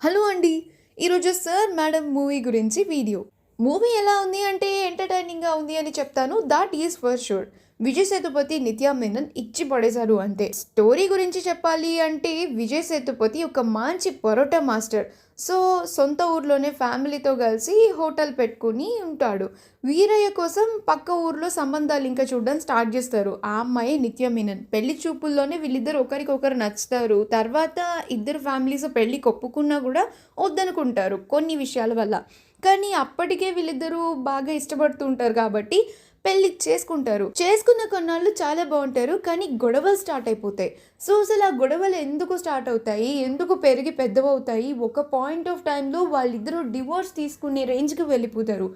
Hello అండి. ఈరోజు sir madam movie గురించి వీడియో. మూవీ ఎలా ఉంది అంటే ఎంటర్‌టైనింగ్‌గా ఉంది అని చెప్తాను. That is for sure. Vijay Sethupathi, Nithya Menen ఇచ్చి పడేశారు అంతే. స్టోరీ గురించి చెప్పాలి అంటే విజయ్ సేతుపతి ఒక మంచి పరోటా మాస్టర్. సో, సొంత ఊర్లోనే ఫ్యామిలీతో కలిసి హోటల్ పెట్టుకొని ఉంటాడు. వీరయ్య కోసం పక్క ఊర్లో సంబంధాలు ఇంకా చూడడం స్టార్ట్ చేస్తారు. ఆ అమ్మాయే నిత్యా మేనన్. పెళ్లి చూపుల్లోనే వీళ్ళిద్దరు ఒకరికొకరు నచ్చుతారు. తర్వాత ఇద్దరు ఫ్యామిలీస్ పెళ్ళికి ఒప్పుకున్నా కూడా వద్దనుకుంటారు కొన్ని విషయాల వల్ల. కానీ అప్పటికే వీళ్ళిద్దరూ బాగా ఇష్టపడుతూ ఉంటారు కాబట్టి పెళ్లి చేసుకుంటారు. చేసుకున్న కొన్నాళ్ళు చాలా బాగుంటారు. కానీ గొడవలు స్టార్ట్ అయిపోతాయి. సో అసలు ఆ గొడవలు ఎందుకు స్టార్ట్ అవుతాయి, ఎందుకు పెరిగి పెద్దవవుతాయి, ఒక పాయింట్ ఆఫ్ టైంలో వాళ్ళిద్దరూ డివోర్స్ తీసుకునే రేంజ్కి వెళ్ళిపోతారు.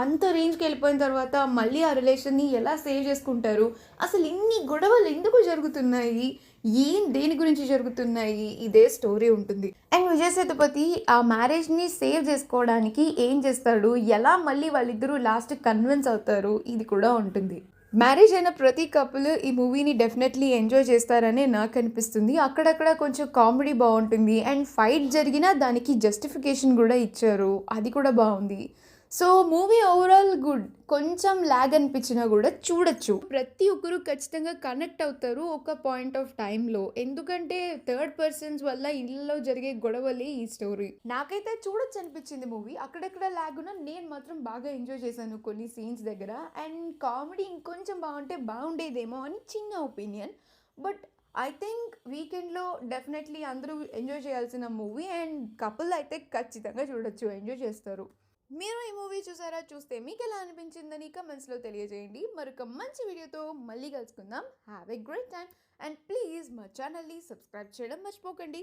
అంత రేంజ్కి వెళ్ళిపోయిన తర్వాత మళ్ళీ ఆ రిలేషన్ని ఎలా సేవ్ చేసుకుంటారు, అసలు ఇన్ని గొడవలు ఎందుకు జరుగుతున్నాయి, దేని గురించి జరుగుతున్నాయి, ఇదే స్టోరీ ఉంటుంది. అండ్ విజయ్ సేతుపతి ఆ మ్యారేజ్ని సేవ్ చేసుకోవడానికి ఏం చేస్తాడు, ఎలా మళ్ళీ వాళ్ళిద్దరూ లాస్ట్ కన్విన్స్ అవుతారు, ఇది కూడా ఉంటుంది. మ్యారేజ్ అయిన ప్రతి కపుల్ ఈ మూవీని డెఫినెట్లీ ఎంజాయ్ చేస్తారనే నాకు అనిపిస్తుంది. అక్కడక్కడ కొంచెం కామెడీ బాగుంటుంది అండ్ ఫైట్ జరిగినా దానికి జస్టిఫికేషన్ కూడా ఇచ్చారు, అది కూడా బాగుంది. So movie overall good. కొంచెం లాగ్ అనిపించినా కూడా చూడొచ్చు. ప్రతి ఒక్కరు ఖచ్చితంగా కనెక్ట్ అవుతారు ఒక పాయింట్ ఆఫ్ టైంలో. ఎందుకంటే థర్డ్ పర్సన్స్ వల్ల ఇళ్ళలో జరిగే గొడవలే ఈ స్టోరీ. నాకైతే చూడొచ్చు అనిపించింది మూవీ. అక్కడెక్కడ లాగ్ ఉన్నా నేను మాత్రం బాగా ఎంజాయ్ చేశాను కొన్ని సీన్స్ దగ్గర. అండ్ కామెడీ ఇంకొంచెం బాగుంటే బాగుండేదేమో అని చిన్న ఒపీనియన్. బట్ ఐ థింక్ వీకెండ్లో డెఫినెట్లీ అందరూ ఎంజాయ్ చేయాల్సిన మూవీ. అండ్ కపుల్ అయితే ఖచ్చితంగా చూడొచ్చు, ఎంజాయ్ చేస్తారు. మీరు ఈ మూవీ చూసారా? చూస్తే మీకు ఎలా అనిపించిందని కమెంట్స్లో తెలియజేయండి. మరొక మంచి వీడియోతో మళ్ళీ కలుసుకుందాం. Have a great time and please మా ఛానల్ని సబ్స్క్రైబ్ చేయడం మర్చిపోకండి.